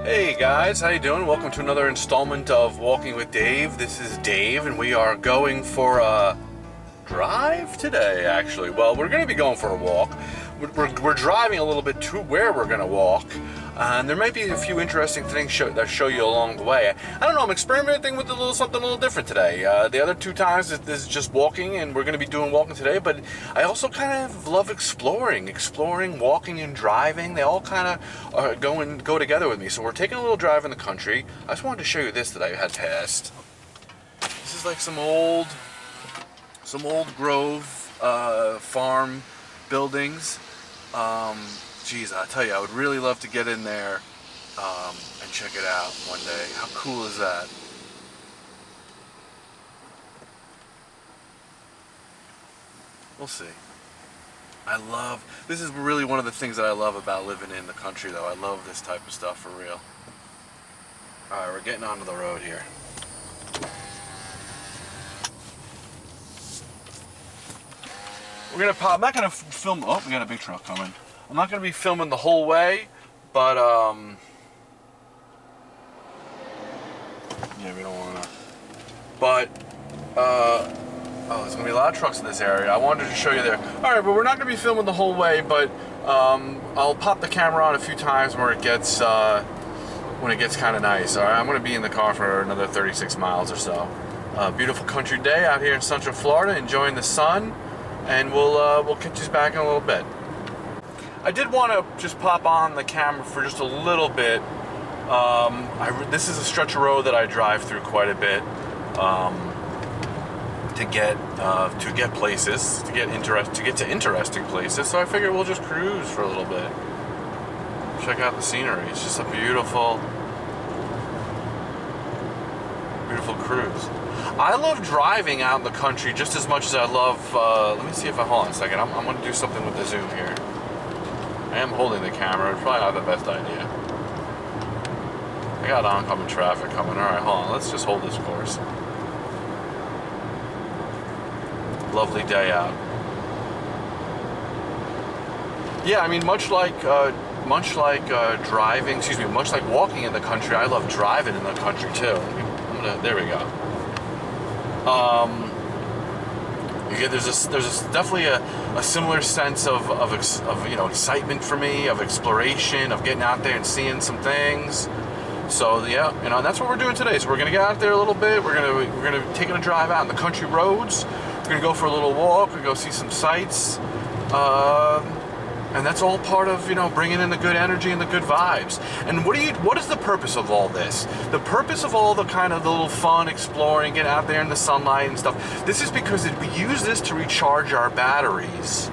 Hey guys, how you doing? Welcome to another installment of Walking with Dave. This is Dave, and we are going for a drive today, actually. Well, we're going to be going for a walk. We're driving a little bit to where we're going to walk, and there might be a few interesting things that show you along the way. I don't know, I'm experimenting with something a little different today. The other two times this is just walking, and we're going to be doing walking today, but I also kind of love exploring, walking and driving. They all kind of go together with me. So we're taking a little drive in the country. I just wanted to show you this that I had passed. This is like some old Grove farm buildings. Geez, I tell you, I would really love to get in there and check it out one day. How cool is that? We'll see. This is really one of the things that I love about living in the country, though. I love this type of stuff for real. Alright, we're getting onto the road here. I'm not gonna film. Oh, we got a big truck coming. I'm not gonna be filming the whole way, but yeah, we don't wanna. But oh, there's gonna be a lot of trucks in this area. I wanted to show you there. All right, but we're not gonna be filming the whole way, but I'll pop the camera on a few times where it gets when it gets kind of nice. All right, I'm gonna be in the car for another 36 miles or so. Beautiful country day out here in Central Florida, enjoying the sun. And we'll catch you back in a little bit. I did want to just pop on the camera for just a little bit. This is a stretch of road that I drive through quite a bit to get places, to get to interesting places. So I figured we'll just cruise for a little bit, check out the scenery. It's just a beautiful cruise. I love driving out in the country just as much as I love, let me see if hold on a second, I'm going to do something with the zoom here. I am holding the camera, it's probably not the best idea. I got oncoming traffic coming, alright, hold on, let's just hold this course. Lovely day out. Yeah, I mean, much like walking in the country, I love driving in the country too. There we go. There's definitely a similar sense of excitement for me, of exploration, of getting out there and seeing some things. So yeah, and that's what we're doing today. So we're gonna get out there a little bit. We're gonna take a drive out on the country roads. We're gonna go for a little walk. We're gonna go see some sights. And that's all part of, bringing in the good energy and the good vibes. And what is the purpose of all this? The purpose of all the little fun, exploring, getting out there in the sunlight and stuff. This is because we use this to recharge our batteries,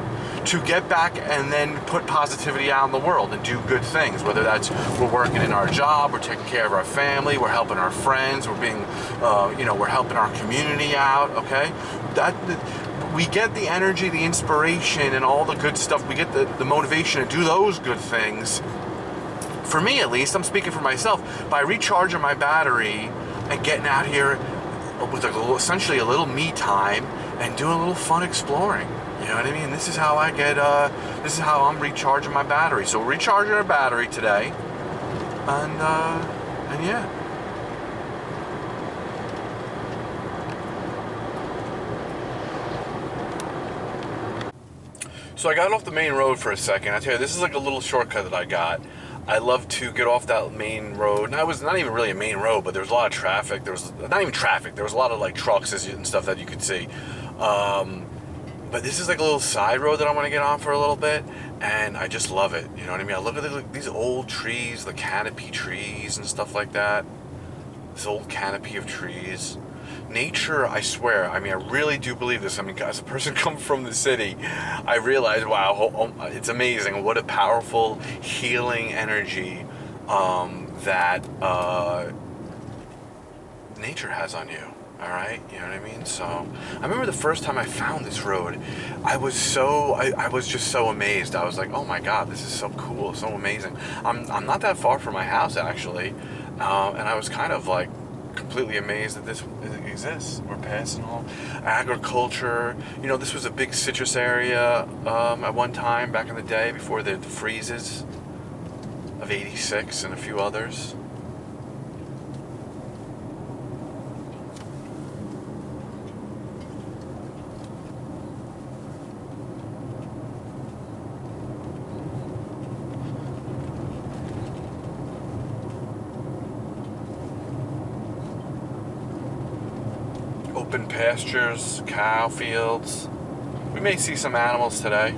to get back and then put positivity out in the world and do good things. Whether that's we're working in our job, we're taking care of our family, we're helping our friends, we're helping our community out. Okay, we get the energy, the inspiration, and all the good stuff. We get the motivation to do those good things. For me, at least, I'm speaking for myself, by recharging my battery and getting out here with essentially a little me time and doing a little fun exploring. You know what I mean? This is how I'm recharging my battery. So we're recharging our battery today, and yeah. So I got off the main road for a second. I tell you, this is like a little shortcut that I got. I love to get off that main road. And it was not even really a main road, but there was a lot of traffic. There was not even traffic. There was a lot of trucks and stuff that you could see. But this is like a little side road that I want to get on for a little bit, and I just love it. You know what I mean? I look at these old trees, the canopy trees and stuff like that. This old canopy of trees. Nature, I swear, I really do believe this. As a person come from the city, I realize, wow, it's amazing what a powerful healing energy that nature has on you. All right, you know what I mean? So I remember the first time I found this road, I was just so amazed. I was like, oh my God, this is so cool, so amazing. I'm not that far from my house actually, and I was kind of like completely amazed that this exists. We're passing all agriculture. This was a big citrus area at one time back in the day before the freezes of '86 and a few others. open pastures, cow fields. We may see some animals today.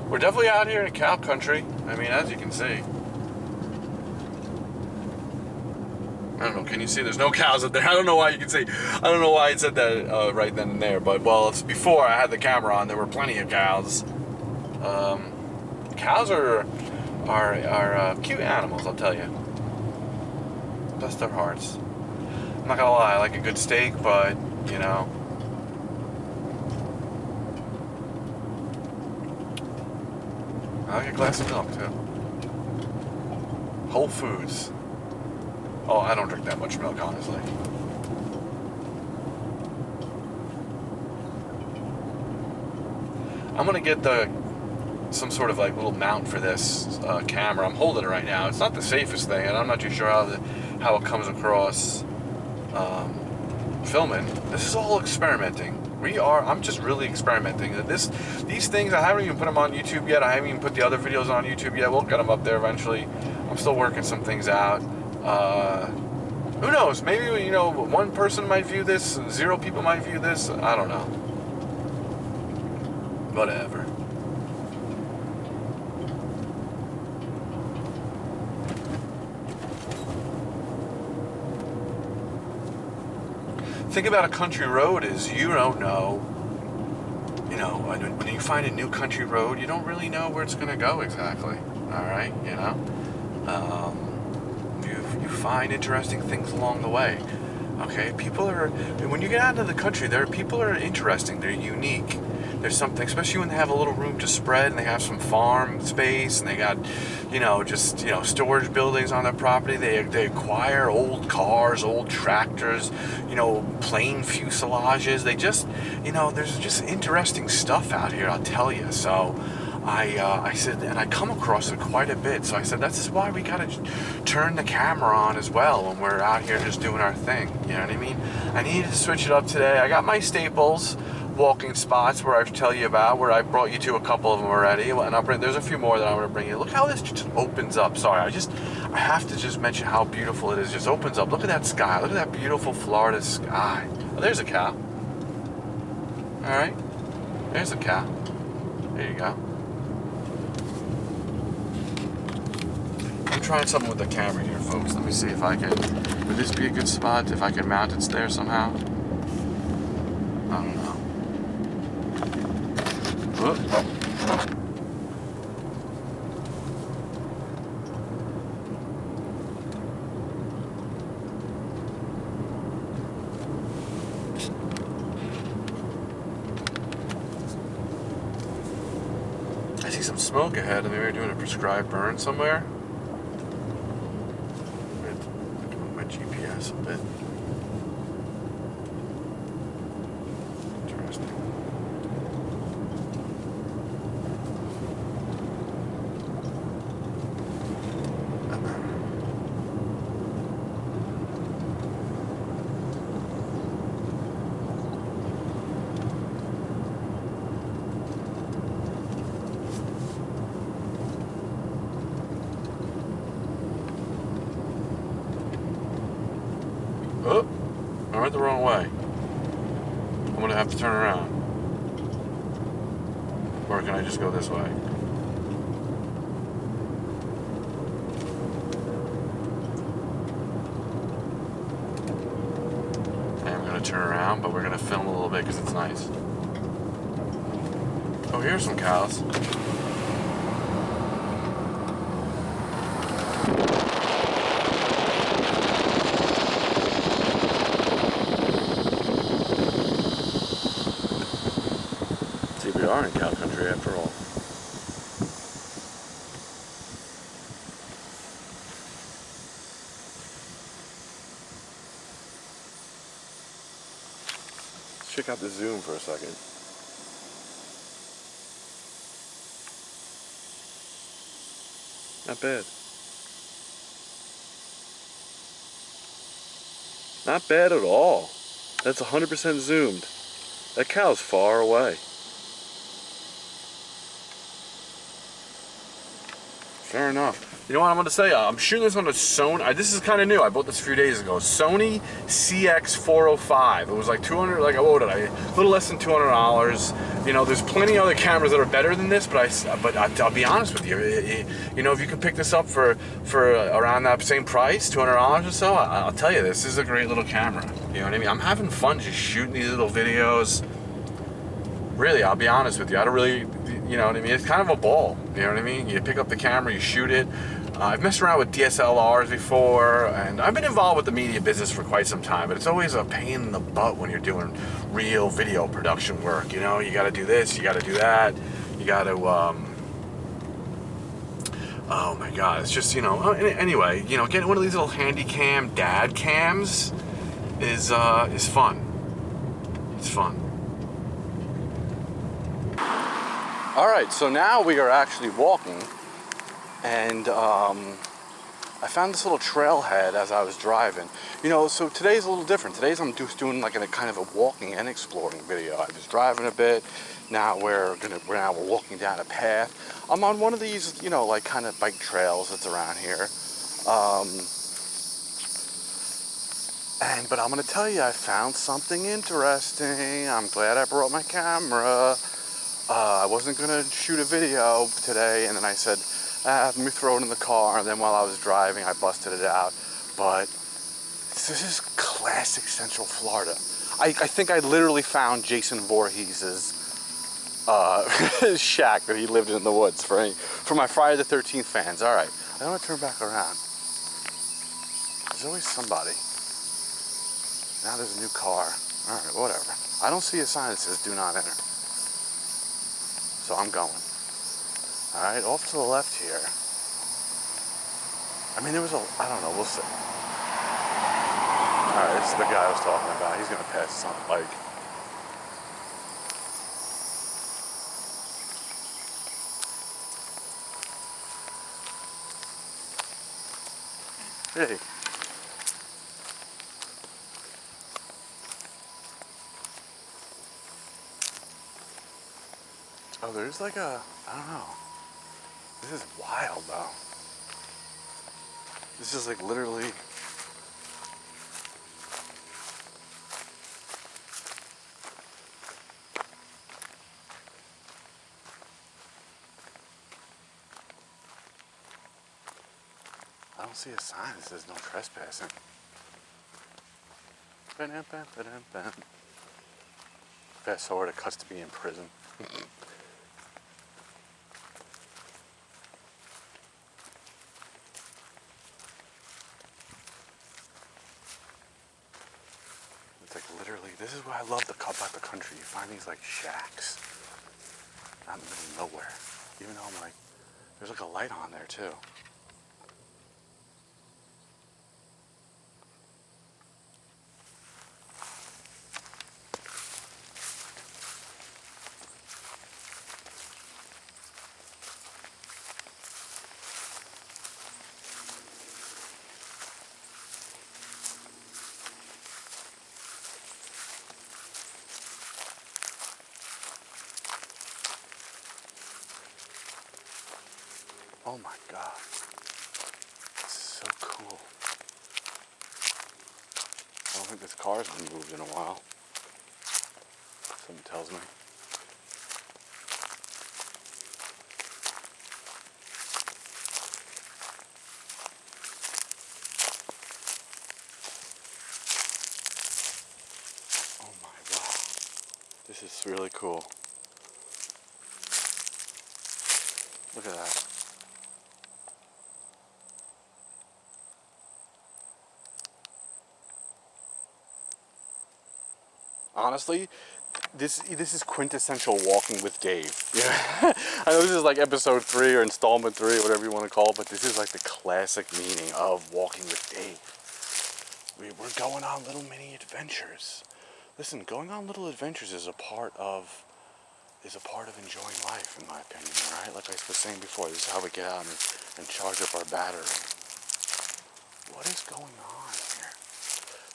We're definitely out here in cow country. I mean, as you can see. I don't know, can you see? There's no cows up there. I don't know why you can see. I don't know why I said that right then and there. But, well, it's before I had the camera on. There were plenty of cows. Cows are cute animals, I'll tell you. Bless their hearts. I'm not gonna lie, I like a good steak, but, you know. I like a glass of milk, too. Whole Foods. Oh, I don't drink that much milk, honestly. I'm gonna get some sort of like little mount for this camera. I'm holding it right now. It's not the safest thing, and I'm not too sure how it comes across filming. This is all experimenting. I'm just really experimenting. These things, I haven't even put them on YouTube yet. I haven't even put the other videos on YouTube yet. We'll get them up there eventually. I'm still working some things out. Who knows? Maybe, you know, one person might view this, 0 people might view this. I don't know. Whatever. Thing about a country road is you don't know, you know, when you find a new country road, you don't really know where it's going to go exactly. All right, you know, you find interesting things along the way. Okay, when you get out into the country, people are interesting. They're unique. There's something, especially when they have a little room to spread and they have some farm space and they got, you know, just, you know, storage buildings on their property. They acquire old cars, old tractors, you know, plane fuselages. They just, you know, there's just interesting stuff out here, I'll tell you. So I said, and I come across it quite a bit. So I said, that's why we got to turn the camera on as well when we're out here just doing our thing. You know what I mean? I needed to switch it up today. I got my staples walking spots where I tell you about, where I brought you to a couple of them already, and there's a few more that I'm going to bring you. Look how this just opens up. Sorry, I have to just mention how beautiful it is. It just opens up. Look at that sky. Look at that beautiful Florida sky. Oh, there's a cow. All right, there's a cow. There you go. I'm trying something with the camera here, folks. Let me see if I can. Would this be a good spot if I can mount it there somehow? I don't know. Oh. I see some smoke ahead. Maybe we're doing a prescribed burn somewhere. Move my GPS a bit. Oh, I went the wrong way. I'm gonna have to turn around. Or can I just go this way? I'm gonna turn around, but we're gonna film a little bit because it's nice. Oh, here's some cows. We are in cow country after all. Let's check out the zoom for a second. Not bad. Not bad at all. That's 100% zoomed. That cow's far away. Fair enough. You know what I'm going to say? I'm shooting this on a Sony. This is kind of new. I bought this a few days ago. Sony CX405. It was like 200. Like what did I? A little less than $200. You know, there's plenty of other cameras that are better than this. But I'll be honest with you. You know, if you can pick this up for around that same price, $200 or so, I'll tell you, this is a great little camera. You know what I mean? I'm having fun just shooting these little videos. Really, I'll be honest with you. I don't really, you know what I mean? It's kind of a ball. You know what I mean? You pick up the camera, you shoot it. I've messed around with DSLRs before, and I've been involved with the media business for quite some time, but it's always a pain in the butt when you're doing real video production work. You know, you got to do this, you got to do that, you got to, oh my God, it's just, you know, anyway, you know, getting one of these little handy cam dad cams is fun. It's fun. All right, so now we are actually walking, and I found this little trailhead as I was driving. You know, so today's a little different. Today's I'm just doing like a kind of a walking and exploring video. I was driving a bit. Now we're walking down a path. I'm on one of these, you know, like kind of bike trails that's around here. But I'm gonna tell you, I found something interesting. I'm glad I brought my camera. I wasn't gonna shoot a video today, and then I said, let me throw it in the car, and then while I was driving, I busted it out. But this is classic Central Florida. I think I literally found Jason Voorhees's shack that he lived in the woods for my Friday the 13th fans. All right, I want to turn back around. There's always somebody. Now there's a new car. All right, whatever. I don't see a sign that says do not enter. So I'm going. All right, off to the left here. I mean, there was I don't know, we'll see. All right, this is the guy I was talking about. He's gonna pass us on the bike. Hey. Oh, there's like I don't know. This is wild though. This is like literally. I don't see a sign that says no trespassing. Fast forward, it cuts to me in prison. It's like literally, this is why I love about the country. You find these like shacks out in the middle of nowhere. Even though I'm like, there's like a light on there too. Oh my God, it's so cool. I don't think this car's been moved in a while. Something tells me. Oh my wow, this is really cool. Look at that. Honestly, this is quintessential walking with Dave. Yeah, I know this is like episode 3 or installment 3 or whatever you want to call it, but this is like the classic meaning of walking with Dave. We're going on little mini adventures. Listen, going on little adventures is a part of enjoying life, in my opinion. All right, like I was saying before, this is how we get out and charge up our battery. What is going on here?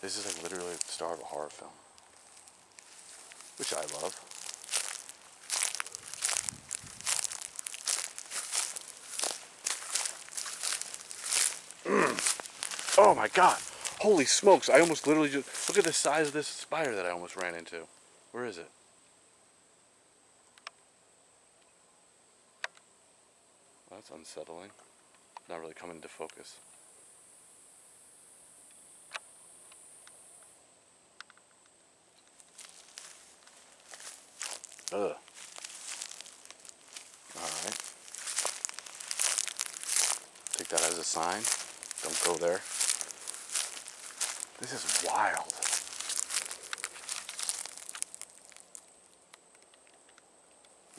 This is like literally the star of a horror film, which I love. Oh my God. Holy smokes. I almost literally just... Look at the size of this spider that I almost ran into. Where is it? Well, that's unsettling. Not really coming into focus. Ugh. Alright. Take that as a sign. Don't go there. This is wild.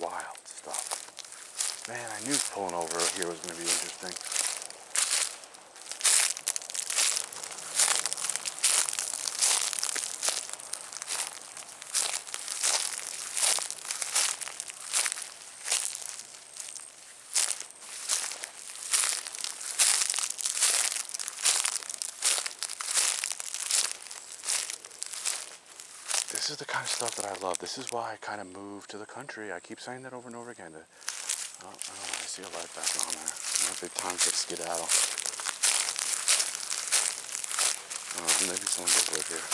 Wild stuff. Man, I knew pulling over here was going to be interesting. This is the kind of stuff that I love. This is why I kind of moved to the country. I keep saying that over and over again. Oh, I see a light back on there. Might be time for a skedaddle. Maybe someone does live here.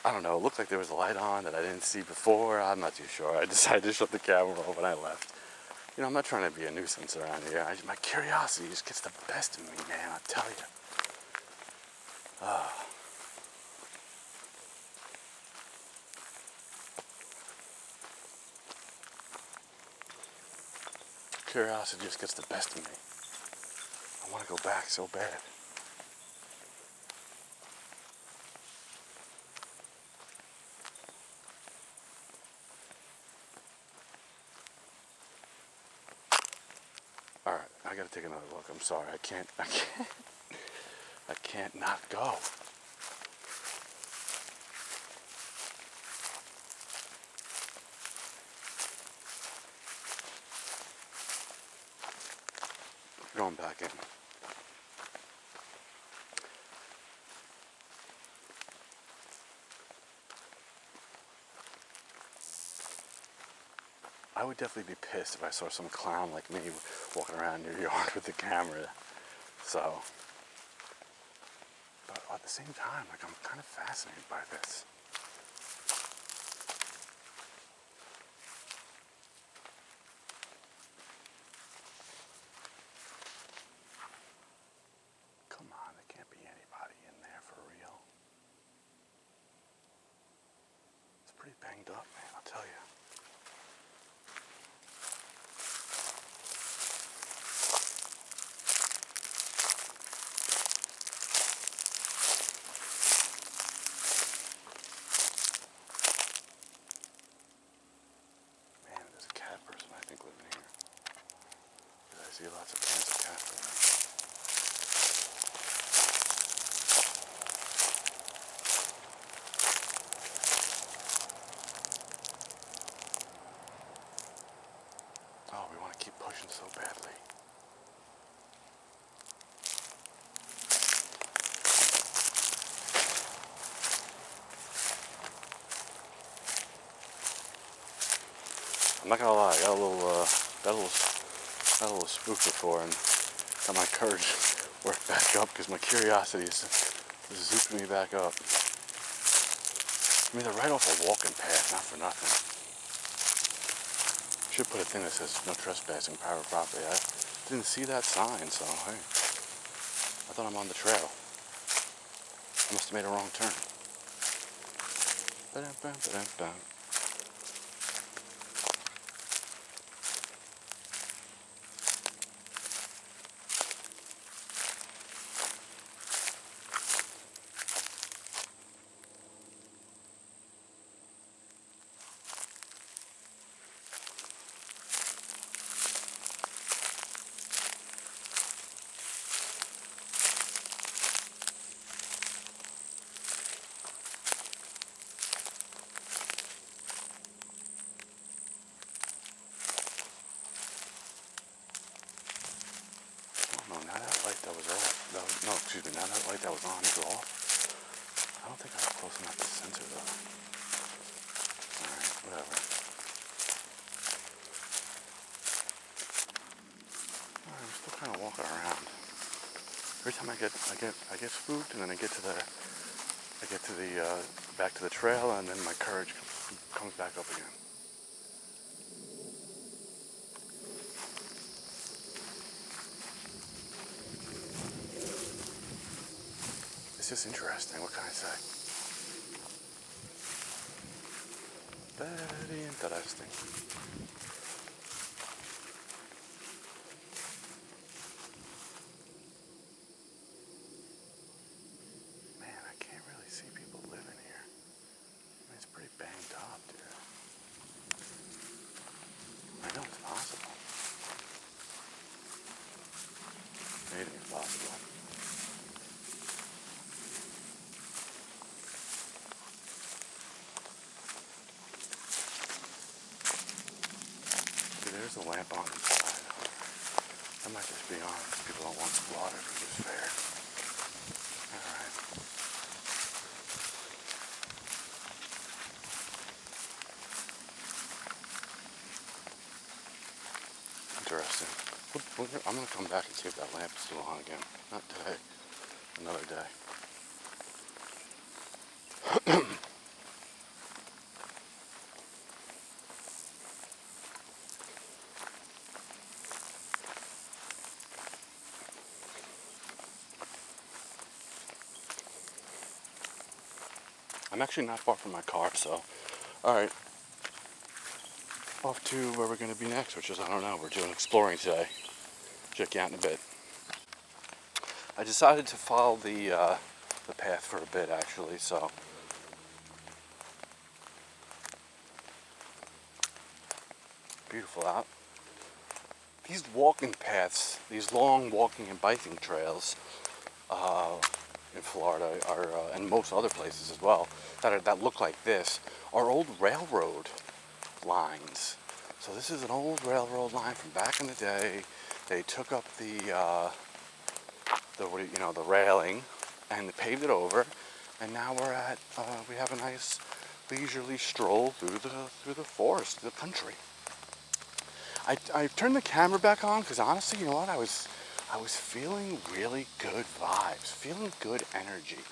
I don't know. It looked like there was a light on that I didn't see before. I'm not too sure. I decided to shut the camera off when I left. You know, I'm not trying to be a nuisance around here. My curiosity just gets the best of me, man. I tell you. Curiosity just gets the best of me. I want to go back so bad. All right, I gotta take another look. I'm sorry, I can't not go. Going back in. I would definitely be pissed if I saw some clown like me walking around your yard with the camera. So, but at the same time, like, I'm kind of fascinated by this. Come on, there can't be anybody in there for real. It's pretty banged up, man, I'll tell you. Man, there's a cat person, I think, living here. I see lots of cans of cat food. Oh, we want to keep pushing so badly. I'm not gonna lie, I got a little spooked before, and got my courage worked back up because my curiosity is zooping me back up. I mean, they're right off a walking path, not for nothing. Should put a thing that says no trespassing, private property. I didn't see that sign, so hey, I thought I'm on the trail. I must have made a wrong turn. Ba-dum-bum. Now that light that was on is off. I don't think I was close enough to censor though. Alright, whatever. walking around. Every time I get spooked, and then I get to the back to the trail, and then my courage comes back up again. It's just interesting. What can I say? Very interesting. Man, I can't really see people living here. I mean, it's pretty banged up, dude. I know it's possible. Anything's possible. See, there's a lamp on inside. That might just be on because people don't want slaughtered for this fair. Alright. Interesting. I'm going to come back and see if that lamp is still on again. Not today. Another day. I'm actually not far from my car, so alright. Off to where we're going to be next, which is, I don't know, we're doing exploring today. Check you out in a bit. I decided to follow the path for a bit, actually, so. Beautiful out. These walking paths, these long walking and biking trails in Florida are, and most other places as well, that look like this, are old railroad lines. So this is an old railroad line from back in the day. They took up the railing and paved it over, and now we have a nice leisurely stroll through the forest, the country. I turned the camera back on because honestly, you know what, I was feeling really good vibes, feeling good energy.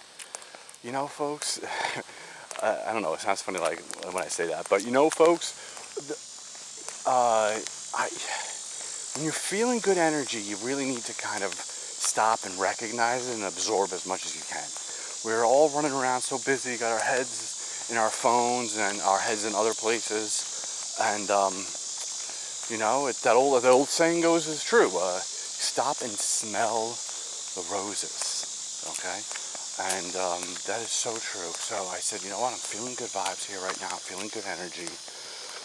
You know, folks, I don't know, it sounds funny like when I say that, but you know, folks, when you're feeling good energy, you really need to kind of stop and recognize it and absorb as much as you can. We're all running around so busy, got our heads in our phones and our heads in other places, and you know, that old saying goes is true. Stop and smell the roses, okay? And that is so true. So I said, you know what, I'm feeling good vibes here right now, feeling good energy.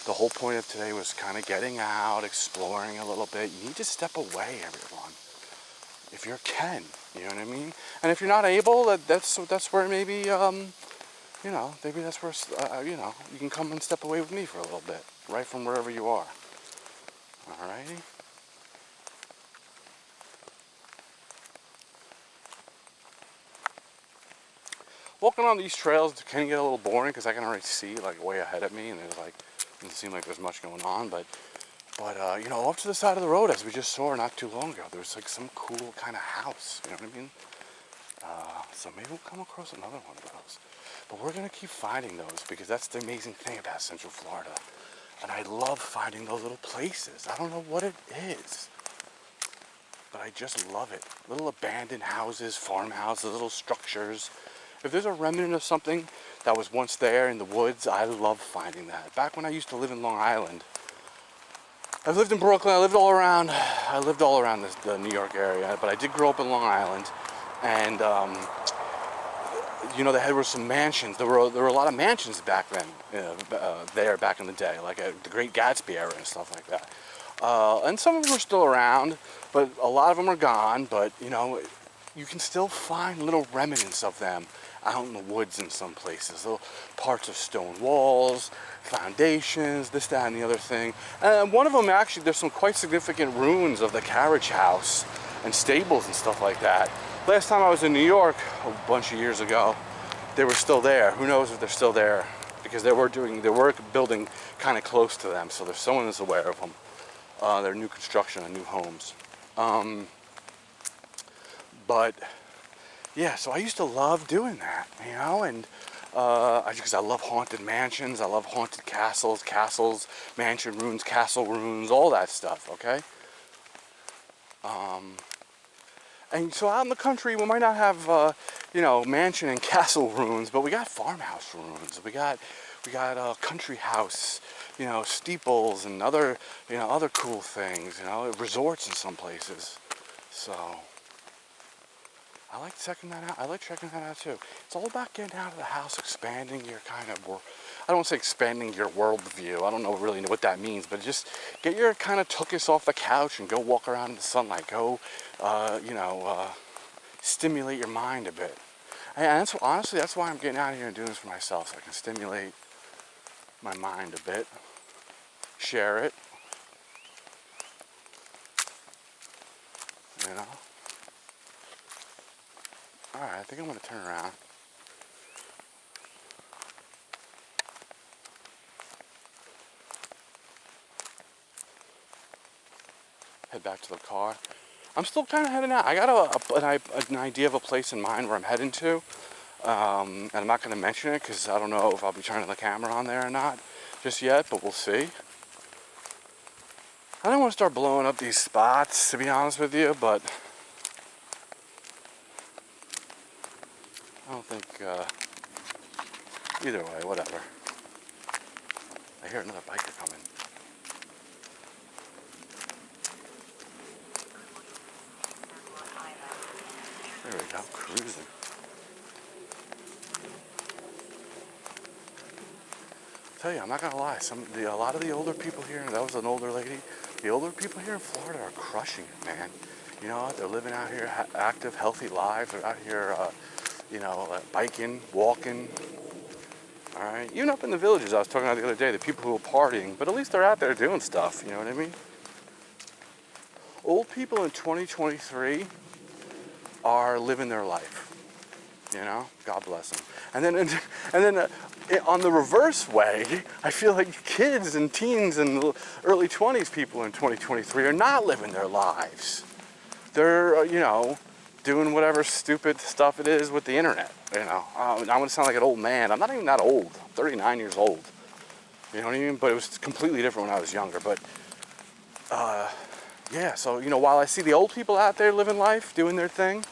The whole point of today was kind of getting out, exploring a little bit. You need to step away, everyone, if you can, you know what I mean? And if you're not able, that's where maybe, you know, maybe that's where, you know, you can come and step away with me for a little bit, right from wherever you are. Alrighty? Walking on these trails can get a little boring because I can already see like way ahead of me, and there's like, doesn't seem like there's much going on, but you know, off to the side of the road, as we just saw not too long ago, there's like some cool kind of house, you know what I mean? So maybe we'll come across another one of those. But we're gonna keep finding those because that's the amazing thing about Central Florida. And I love finding those little places. I don't know what it is, but I just love it. Little abandoned houses, farmhouses, little structures. If there's a remnant of something that was once there in the woods, I love finding that. Back when I used to live in Long Island, I've lived in Brooklyn, I lived all around the New York area, but I did grow up in Long Island, and you know, there were some mansions. There were a lot of mansions back then, there back in the day, like the Great Gatsby era and stuff like that. And some of them are still around, but a lot of them are gone. But you know, you can still find little remnants of them out in the woods in some places. Little parts of stone walls, foundations, this, that, and the other thing. And one of them, actually, there's some quite significant ruins of the carriage house and stables and stuff like that. Last time I was in New York a bunch of years ago, they were still there. Who knows if they're still there? Because they were building kind of close to them, so there's someone that's aware of them. Their new construction and new homes. But yeah, so I used to love doing that, you know, and because I love haunted mansions, I love haunted castles, mansion ruins, castle ruins, all that stuff, okay? And so out in the country, we might not have, mansion and castle ruins, but we got farmhouse ruins. We got country house, steeples and other cool things, resorts in some places. So I like checking that out. I like checking that out too. It's all about getting out of the house, expanding your kind of world. I don't want to say expanding your worldview. I don't really know what that means, but just get your kind of tuchus off the couch and go walk around in the sunlight. Go, stimulate your mind a bit. And that's why I'm getting out here and doing this for myself, so I can stimulate my mind a bit, share it, All right, I think I'm going to turn around. Head back to the car. I'm still kind of heading out. I got an idea of a place in mind where I'm heading to. And I'm not going to mention it because I don't know if I'll be turning the camera on there or not just yet, but we'll see. I don't want to start blowing up these spots, to be honest with you, but I don't think, either way, whatever. I hear another biker coming. There we go, cruising. Tell you, I'm not gonna lie. A lot of the older people here, that was an older lady. The older people here in Florida are crushing it, man. You know, they're living out here active, healthy lives. They're out here, biking, walking. All right, even up in the villages, I was talking about the other day, the people who are partying, but at least they're out there doing stuff. You know what I mean? Old people in 2023 are living their life. You know, God bless them. And then on the reverse way, I feel like kids and teens and early 20s people in 2023 are not living their lives. They're, doing whatever stupid stuff it is with the internet. I'm going to sound like an old man. I'm not even that old. I'm 39 years old. You know what I mean? But it was completely different when I was younger. But, yeah, so, while I see the old people out there living life, doing their thing,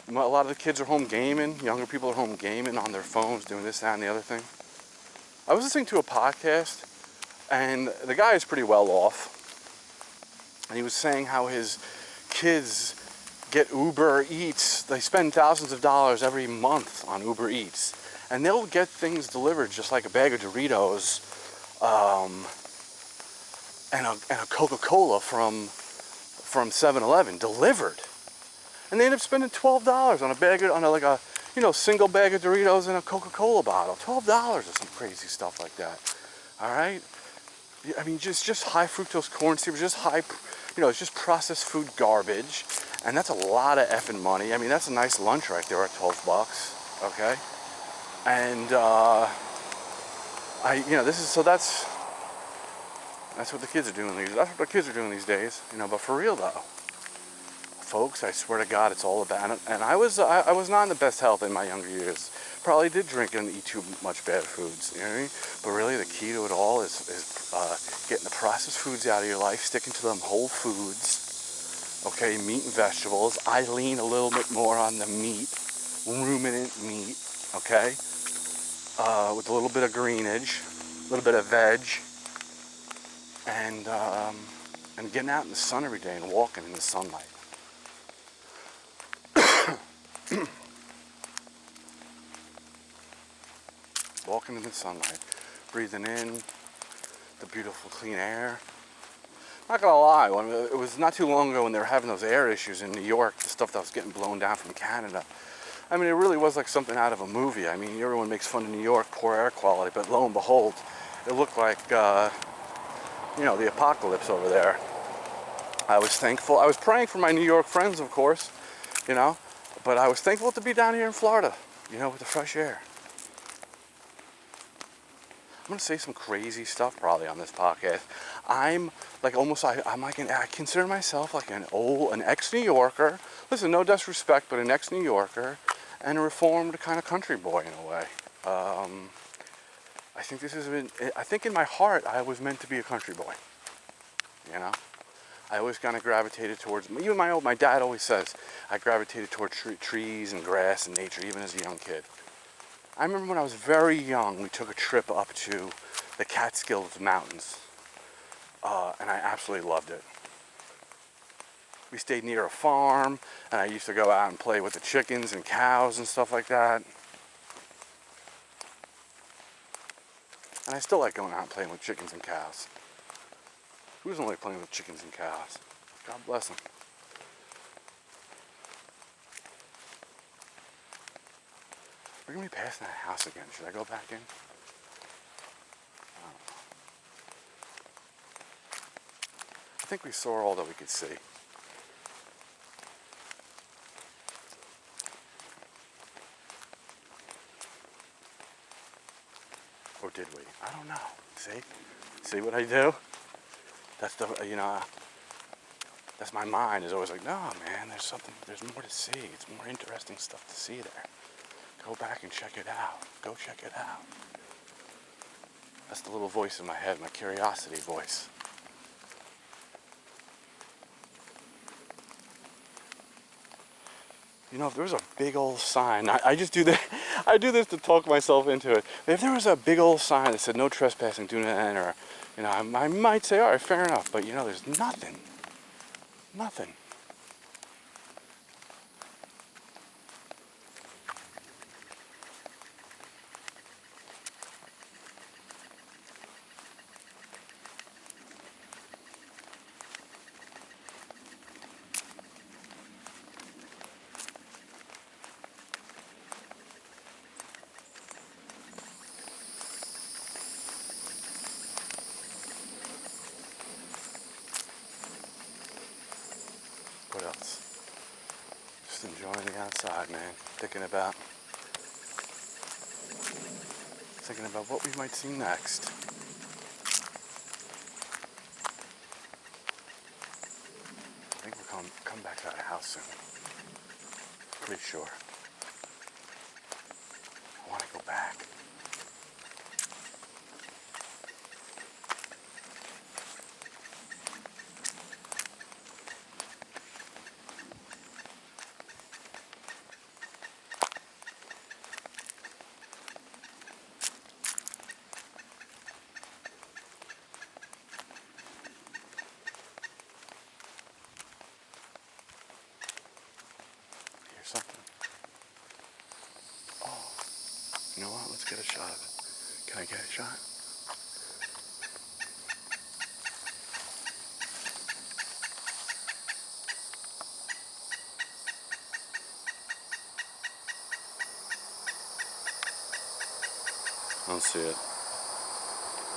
a lot of the kids are home gaming. Younger people are home gaming on their phones, doing this, that, and the other thing. I was listening to a podcast, and the guy is pretty well off. And he was saying how his kids get Uber Eats. They spend thousands of dollars every month on Uber Eats. And they'll get things delivered just like a bag of Doritos and a Coca-Cola from 7-Eleven delivered. And they end up spending $12 on a single bag of Doritos and a Coca-Cola bottle. $12 or some crazy stuff like that. All right? I mean, just high fructose corn syrup, it's just processed food garbage. And that's a lot of effing money. I mean, that's a nice lunch right there at $12, okay? And, that's what the kids are doing these days, but for real though. Folks, I swear to God, it's all about it. And I was not in the best health in my younger years. Probably did drink and eat too much bad foods, you know what I mean? But really, the key to it all is getting the processed foods out of your life, sticking to them whole foods, okay, meat and vegetables. I lean a little bit more on the meat, ruminant meat, okay, with a little bit of greenage, a little bit of veg, and getting out in the sun every day and walking in the sunlight. Walking in the sunlight, breathing in the beautiful clean air. Not gonna lie, it was not too long ago when they were having those air issues in New York, the stuff that was getting blown down from Canada. I mean, it really was like something out of a movie. I mean, everyone makes fun of New York, poor air quality, but lo and behold, it looked like, the apocalypse over there. I was thankful. I was praying for my New York friends, of course, but I was thankful to be down here in Florida, with the fresh air. I'm going to say some crazy stuff probably on this podcast. I'm like almost, I consider myself like an ex-New Yorker. Listen, no disrespect, but an ex-New Yorker and a reformed kind of country boy in a way. I think I think in my heart, I was meant to be a country boy, you know? I always kind of gravitated towards, even my dad always says, I gravitated towards trees and grass and nature, even as a young kid. I remember when I was very young, we took a trip up to the Catskills Mountains, and I absolutely loved it. We stayed near a farm, and I used to go out and play with the chickens and cows and stuff like that. And I still like going out and playing with chickens and cows. Who doesn't like playing with chickens and cows? God bless them. We're gonna be passing that house again. Should I go back in? I think we saw all that we could see. Or did we? I don't know. See what I do? That's that's my mind is always like, no, man, there's more to see. It's more interesting stuff to see there. Go back and check it out. Go check it out. That's the little voice in my head, my curiosity voice. You know, if there was a big old sign, I just do that. I do this to talk myself into it. If there was a big old sign that said no trespassing, do not enter, I might say, all right, fair enough. But there's nothing. Nothing. What else? Just enjoying the outside, man. Thinking about what we might see next. I think we're come back to that house soon. Pretty sure. I want to go back. Here's something. Oh, you know what? Let's get a shot of it. Can I get a shot? I don't see it.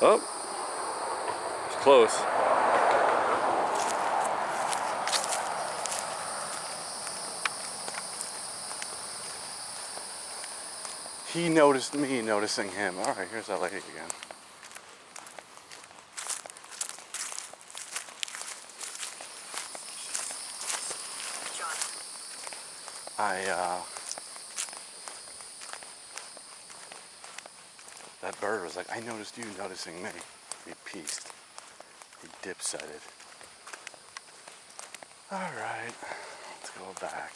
Oh, it's close. He noticed me noticing him. All right, here's that lady again. That bird was like, I noticed you noticing me. He pieced. He dip-setted. All right, let's go back.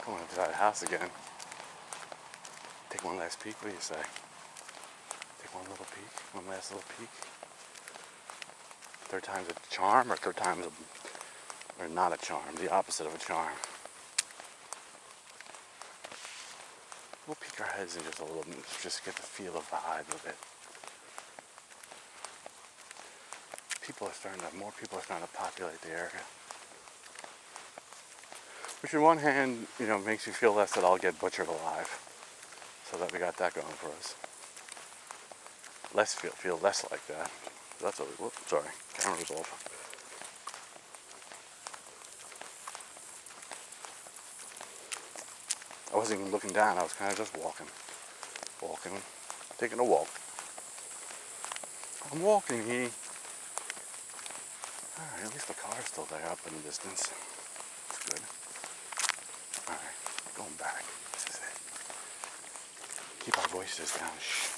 Going into that house again. Take one last peek. What do you say? Take one little peek. One last little peek. Third time's a charm, or third time's or not a charm. The opposite of a charm. We'll peek our heads in just a little bit, just get the feel of vibe of it. More people are starting to populate the area. Which on one hand, makes you feel less that I'll get butchered alive. So that we got that going for us. Feel less like that. That's sorry, camera's off. wasn't even looking down. I was kind of just walking, taking a walk. I'm walking here. All right, at least the car's still there up in the distance. That's good. All right, going back. This is it. Keep our voices down. Shh.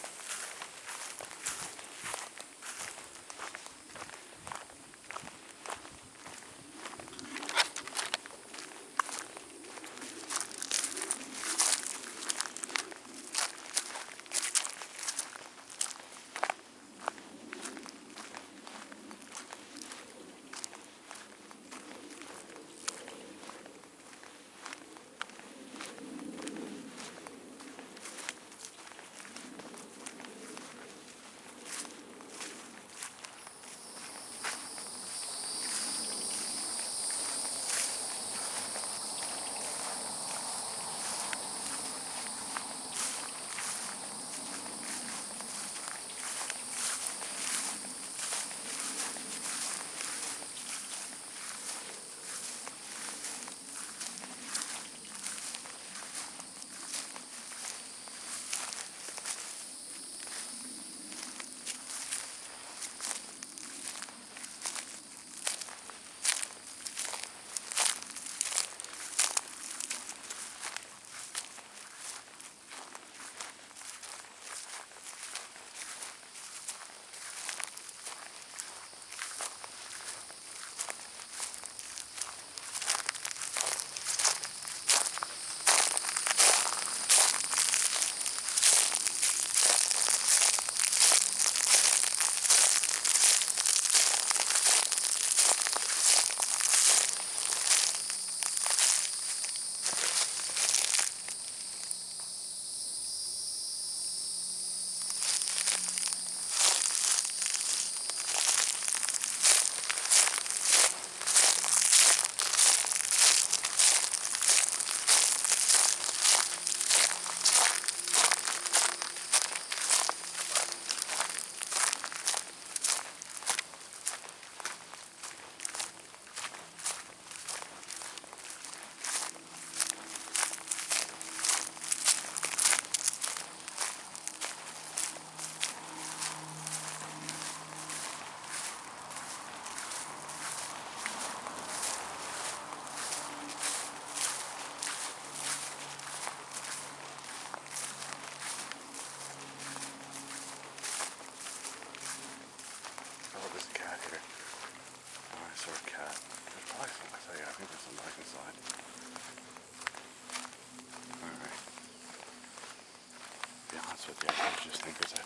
With you. I just think there's a...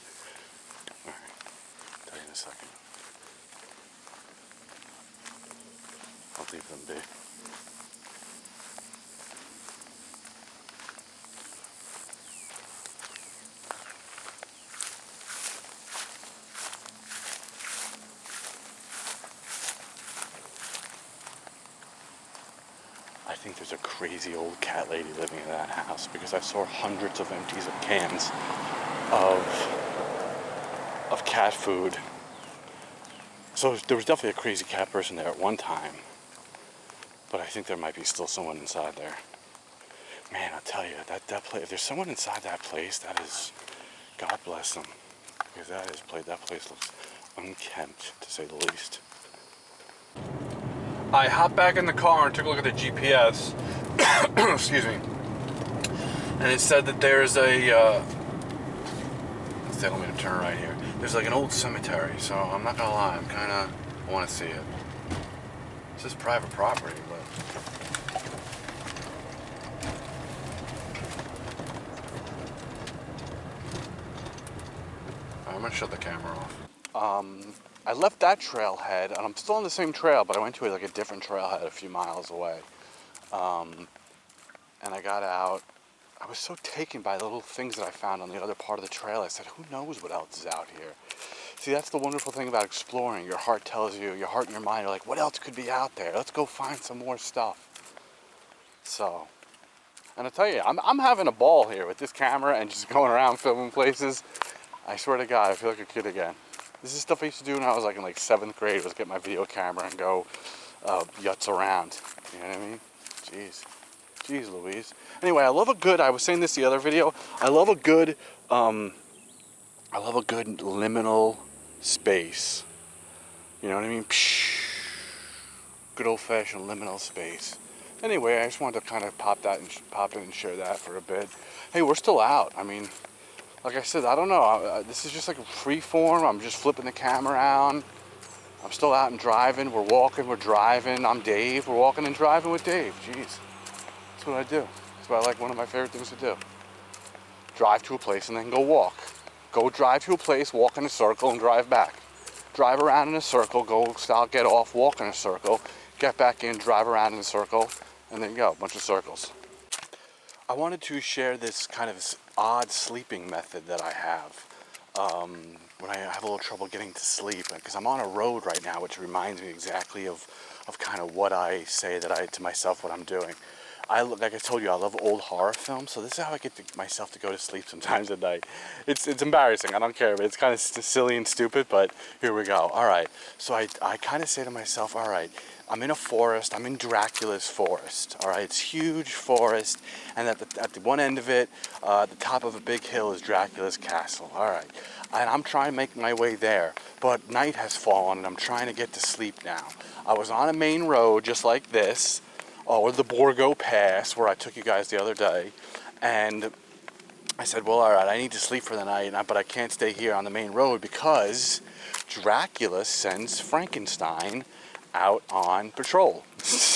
Alright, tell you in a second. I'll leave them be. I think there's a crazy old cat lady living in that house because I saw hundreds of empties of cans of cat food. So there was definitely a crazy cat person there at one time, but I think there might be still someone inside there. Man, I'll tell you, that place, if there's someone inside that place, that is, God bless them, because that place looks unkempt, to say the least. I hopped back in the car and took a look at the GPS, excuse me, and it said that there's a, let's tell me to turn right here. There's like an old cemetery, so I'm not gonna lie, I want to see it. This is private property, but... I'm gonna shut the camera off. I left that trailhead, and I'm still on the same trail, but I went to like a different trailhead a few miles away. And I got out. I was so taken by the little things that I found on the other part of the trail. I said, who knows what else is out here? See, that's the wonderful thing about exploring. Your heart tells you, your heart and your mind are like, what else could be out there? Let's go find some more stuff. So, and I tell you, I'm having a ball here with this camera and just going around filming places. I swear to God, I feel like a kid again. This is stuff I used to do when I was like in like 7th grade, was get my video camera and go yutz around. You know what I mean? Jeez. Jeez Louise. Anyway, I love a good, I was saying this the other video, I love a good liminal space. You know what I mean? Good old-fashioned liminal space. Anyway, I just wanted to kind of pop in and share that for a bit. Hey, we're still out. I mean, like I said, I don't know. This is just like a free form. I'm just flipping the camera around. I'm still out and driving. We're walking, we're driving. I'm Dave. We're walking and driving with Dave. Jeez. That's what I do. That's what I like, one of my favorite things to do. Drive to a place and then go walk. Go drive to a place, walk in a circle, and drive back. Drive around in a circle, go stop, get off, walk in a circle, get back in, drive around in a circle, and then you go, a bunch of circles. I wanted to share this kind of odd sleeping method that I have when I have a little trouble getting to sleep, because I'm on a road right now, which reminds me exactly of kind of what I say to myself what I'm doing. Like I told you, I love old horror films, so this is how I get myself to go to sleep sometimes at night. It's embarrassing, I don't care, but it's kind of silly and stupid, but here we go. All right, so I kind of say to myself, all right, I'm in a forest, I'm in Dracula's forest, all right? It's huge forest, and at the one end of it, at the top of a big hill is Dracula's castle, all right? And I'm trying to make my way there, but night has fallen, and I'm trying to get to sleep now. I was on a main road just like this, or the Borgo Pass, where I took you guys the other day, and I said, well, all right, I need to sleep for the night, but I can't stay here on the main road because Dracula sends Frankenstein out on patrol.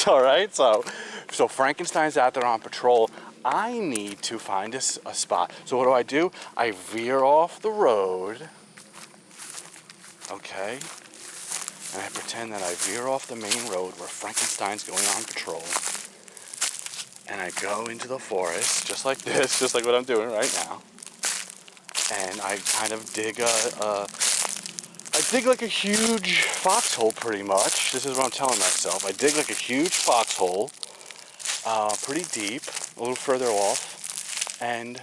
All right, so Frankenstein's out there on patrol. I need to find a spot. So what do? I veer off the road, okay? And I pretend that I veer off the main road where Frankenstein's going on patrol. And I go into the forest, just like this, just like what I'm doing right now. And I kind of dig like a huge foxhole, pretty much. This is what I'm telling myself. I dig like a huge foxhole, pretty deep, a little further off, and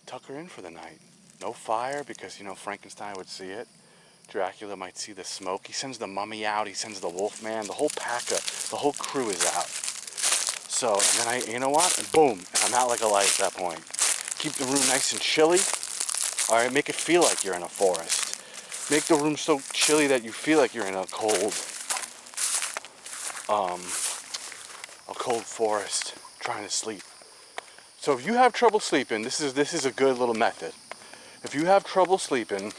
tuck her in for the night. No fire, because, you know, Frankenstein would see it. Dracula might see the smoke. He sends the mummy out. He sends the Wolfman. The whole the whole crew is out. So, and then you know what? And boom, and I'm out like a light at that point. Keep the room nice and chilly. All right, make it feel like you're in a forest. Make the room so chilly that you feel like you're in a cold forest trying to sleep. So if you have trouble sleeping, this is a good little method. If you have trouble sleeping,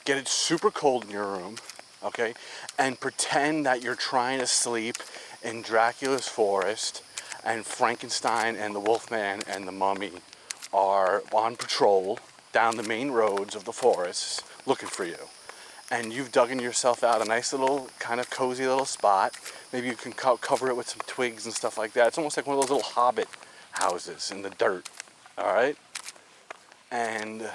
get it super cold in your room, okay? And pretend that you're trying to sleep in Dracula's forest, and Frankenstein and the Wolfman and the Mummy are on patrol down the main roads of the forests looking for you. And you've dug yourself out a nice little kind of cozy little spot. Maybe you can cover it with some twigs and stuff like that. It's almost like one of those little hobbit houses in the dirt, all right? And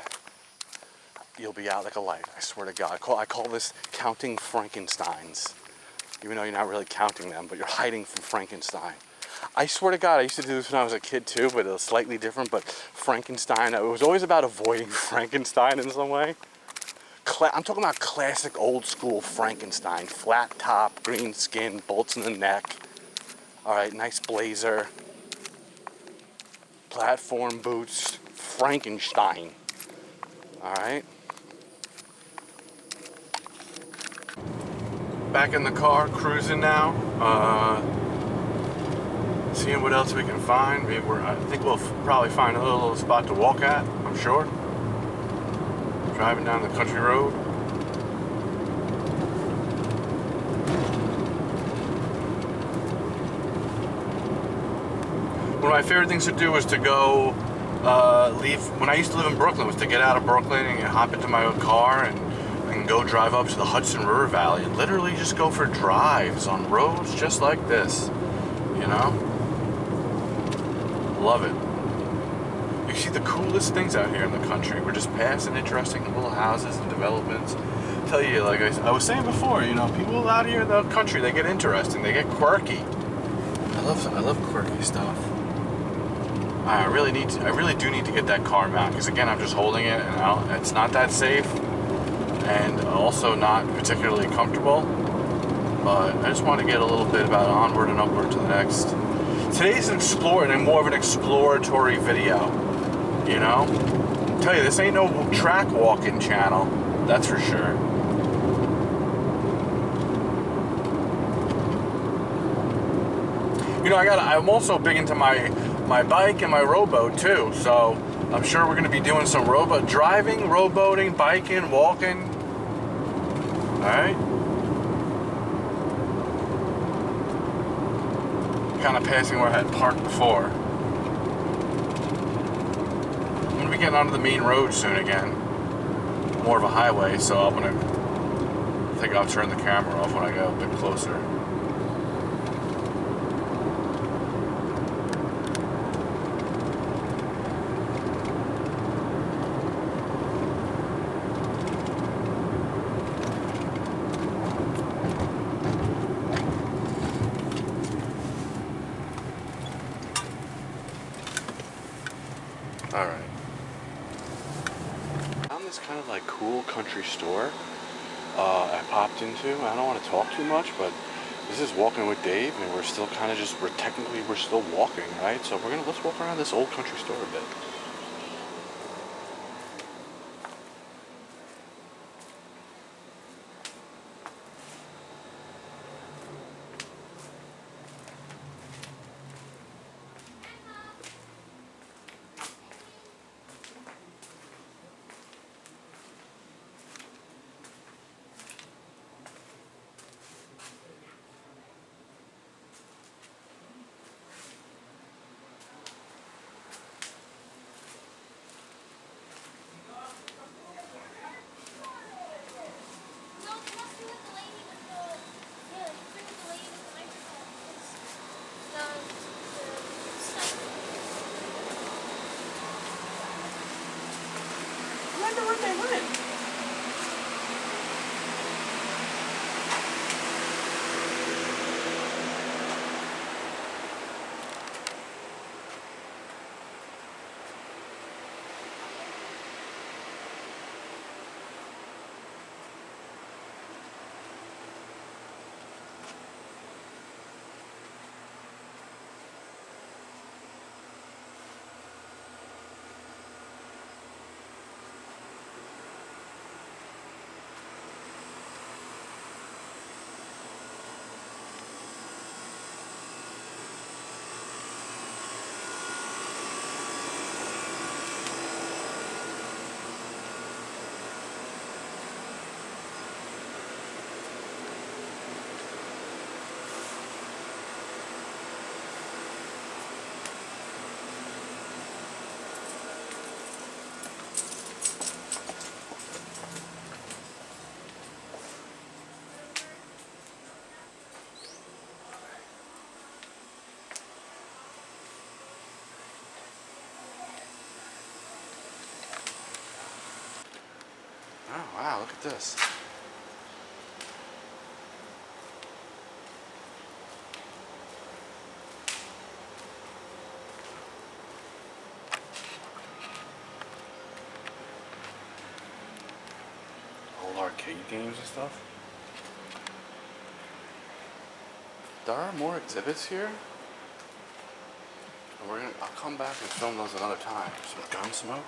you'll be out like a light, I swear to God. I call this counting Frankensteins. Even though you're not really counting them, but you're hiding from Frankenstein. I swear to God, I used to do this when I was a kid too, but it was slightly different. But Frankenstein, it was always about avoiding Frankenstein in some way. I'm talking about classic old school Frankenstein. Flat top, green skin, bolts in the neck. All right, nice blazer. Platform boots. Frankenstein. All right. Back in the car, cruising now. Seeing what else we can find. I think we'll probably find a little spot to walk at, I'm sure. Driving down the country road. One of my favorite things to do was to go leave. When I used to live in Brooklyn, was to get out of Brooklyn and hop into my own car and go drive up to the Hudson River Valley and literally just go for drives on roads just like this, you know? Love it. You see the coolest things out here in the country. We're just passing interesting little houses and developments. I tell you, like I was saying before, you know, people out here in the country, they get interesting, they get quirky. I love quirky stuff. I really do need to get that car mount, because again, I'm just holding it and it's not that safe. And also not particularly comfortable. But I just want to get a little bit about onward and upward to the next. Today's an more of an exploratory video, you know? I'll tell you, this ain't no track walking channel, that's for sure. You know, I'm also big into my bike and my rowboat too, so I'm sure we're going to be doing some driving, rowboating, biking, walking. Alright? Kind of passing where I had parked before. I'm going to be getting onto the main road soon again. More of a highway, so I think I'll turn the camera off when I get a bit closer. Alright. Found this kind of like cool country store I popped into. I don't want to talk too much, but this is Walking with Dave, and we're still kind of we're still walking, right? So let's walk around this old country store a bit. Oh, wow, look at this. Old arcade games and stuff. There are more exhibits here. And I'll come back and film those another time. Some gun smoke.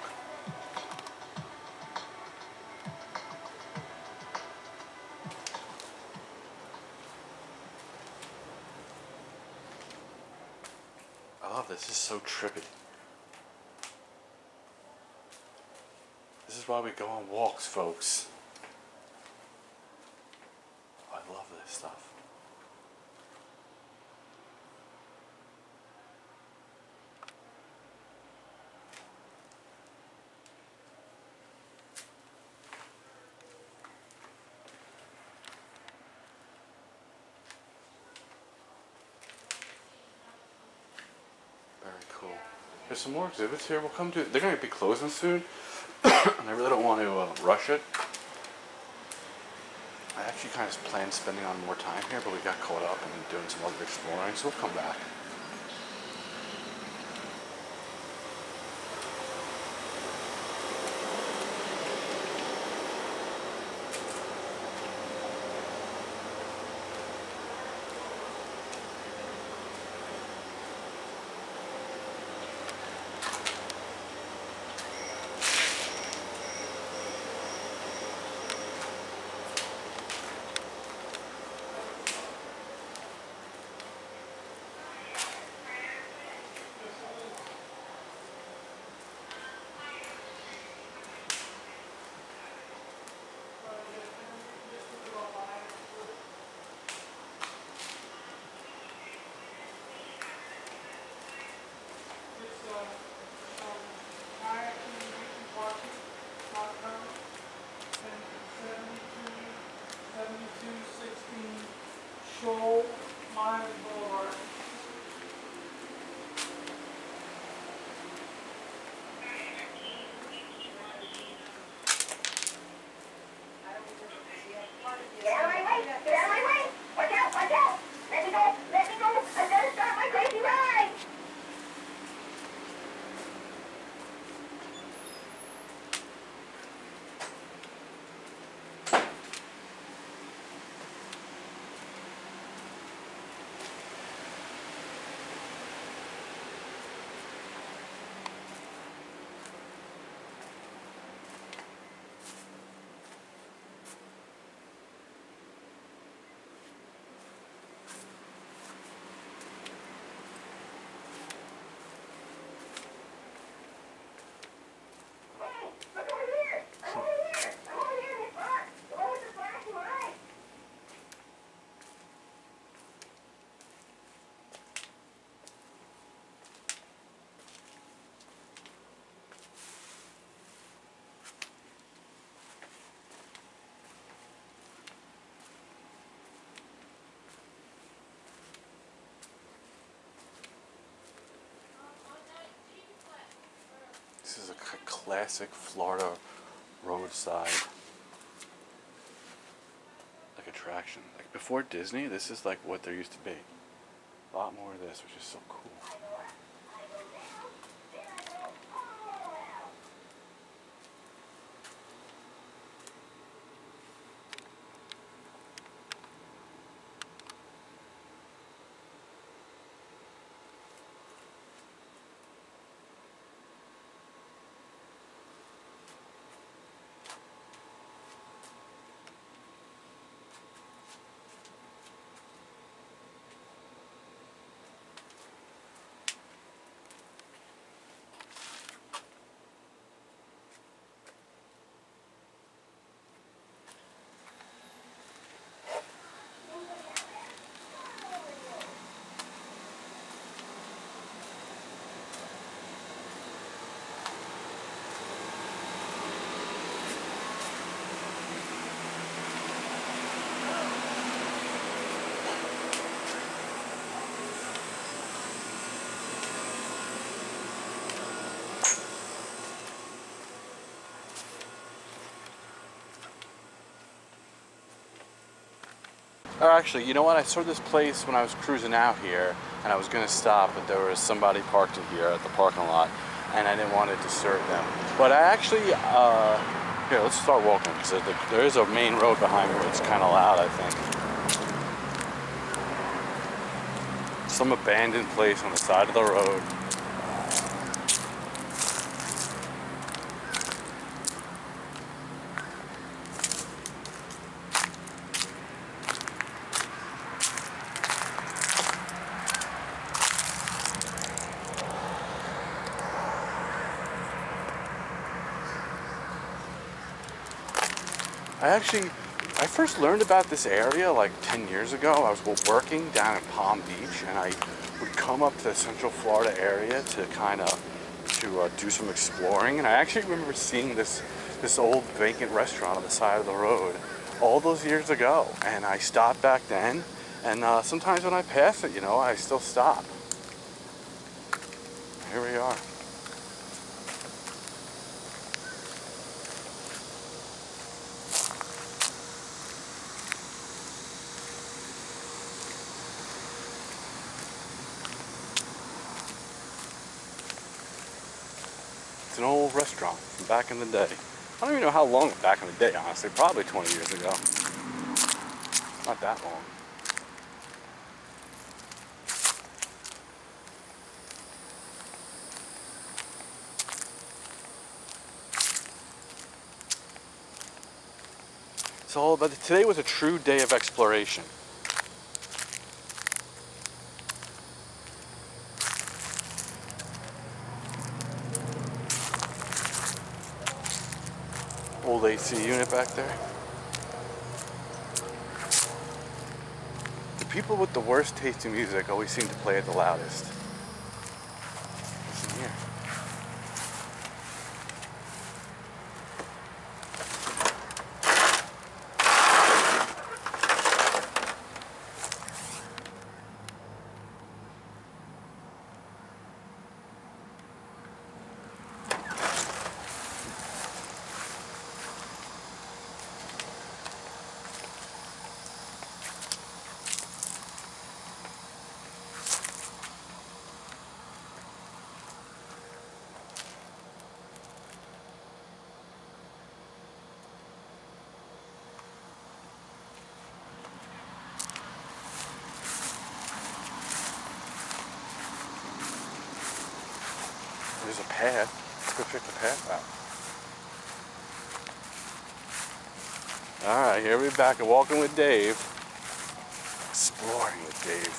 I love this. This is so trippy. This is why we go on walks, folks. I love this stuff. Very cool. There's some more exhibits here. We'll come to. They're going to be closing soon, and I really don't want to rush it. I actually kind of planned spending on more time here, but we got caught up and doing some other exploring, so we'll come back. This is a classic Florida roadside like attraction. Like before Disney, this is like what there used to be. A lot more of this, which is so cool. Or actually, you know what? I saw this place when I was cruising out here, and I was gonna stop, but there was somebody parked in here at the parking lot, and I didn't want to disturb them. But I actually, here, let's start walking, because there is a main road behind me, but it's kind of loud, I think. Some abandoned place on the side of the road. I first learned about this area like 10 years ago. I was working down in Palm Beach, and I would come up to the Central Florida area to kind of do some exploring. And I actually remember seeing this old vacant restaurant on the side of the road all those years ago. And I stopped back then, and sometimes when I pass it, you know, I still stop. Here we are. It's an old restaurant from back in the day. I don't even know how long back in the day, honestly. Probably 20 years ago. Not that long. It's all about today was a true day of exploration. Old AC unit back there. The people with the worst taste in music always seem to play it the loudest. Listen here. There's a path. Let's go check the path out. Alright, here we're back at Walking with Dave. Exploring with Dave.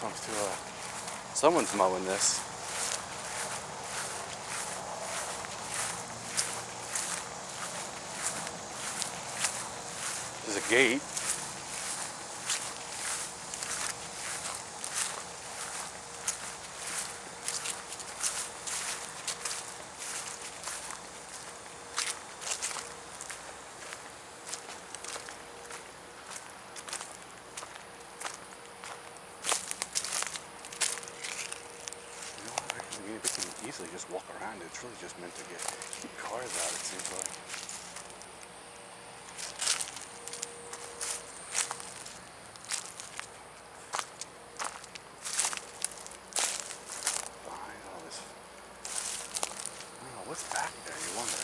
Comes to someone's mowing this. There's a gate. actually just walk around it. It's really just meant to keep cars out, it seems like. Behind all this, I don't know, what's back there, you wonder?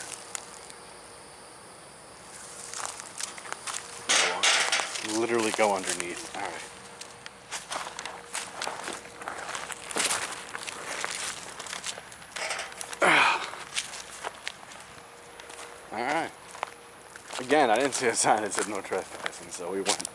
Literally go underneath. All right. All right. Again, I didn't see a sign that said no trespassing, so we went.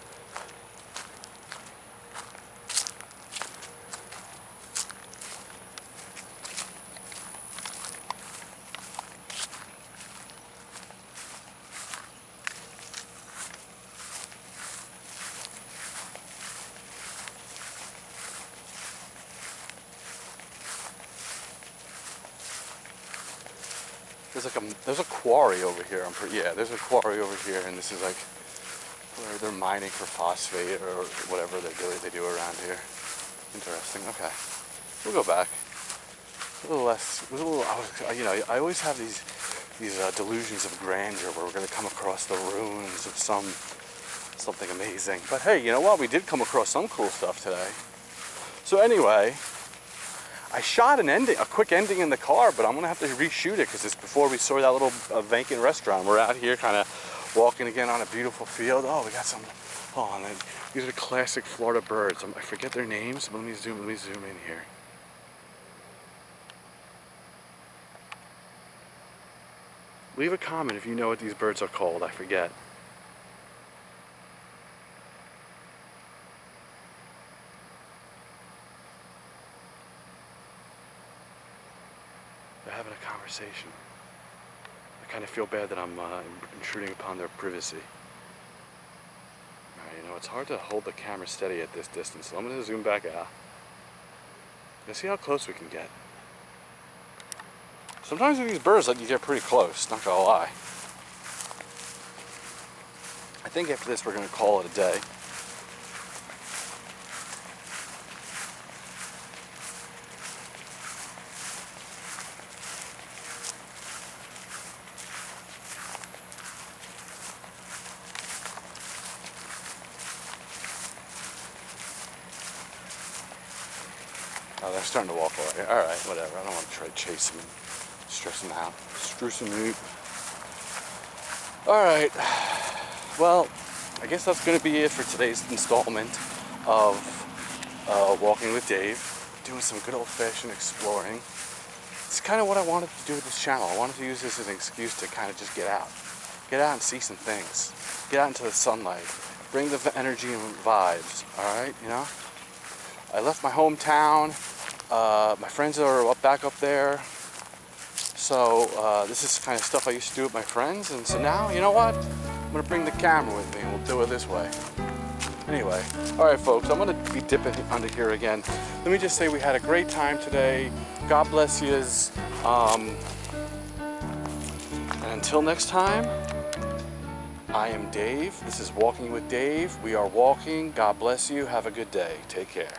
There's a quarry over here. Yeah, there's a quarry over here, and this is like where they're mining for phosphate or whatever they do around here. Interesting. Okay, we'll go back. A little less. I always have these delusions of grandeur where we're going to come across the ruins of something amazing. But hey, you know what? We did come across some cool stuff today. So anyway, I shot a quick ending in the car, but I'm gonna have to reshoot it because it's before we saw that little vacant restaurant. We're out here kind of walking again on a beautiful field. Oh, we got some, oh, and these are the classic Florida birds. I forget their names, but let me zoom in here. Leave a comment if you know what these birds are called, I forget. They're having a conversation. I kind of feel bad that I'm intruding upon their privacy. Alright, you know, it's hard to hold the camera steady at this distance, so I'm going to zoom back out. Let's see how close we can get. Sometimes with these birds, like, you get pretty close, not gonna lie. I think after this we're gonna call it a day. Oh, they're starting to walk away. All right, whatever. I don't want to try to chase them and stress them out. Stress them out. All right. Well, I guess that's going to be it for today's installment of Walking with Dave. Doing some good old-fashioned exploring. It's kind of what I wanted to do with this channel. I wanted to use this as an excuse to kind of just get out. Get out and see some things. Get out into the sunlight. Bring the energy and vibes, all right, you know? I left my hometown. My friends are back up there. So this is the kind of stuff I used to do with my friends. And so now, you know what? I'm going to bring the camera with me and we'll do it this way. Anyway, all right, folks, I'm going to be dipping under here again. Let me just say we had a great time today. God bless yous. And until next time, I am Dave. This is Walking with Dave. We are walking. God bless you. Have a good day. Take care.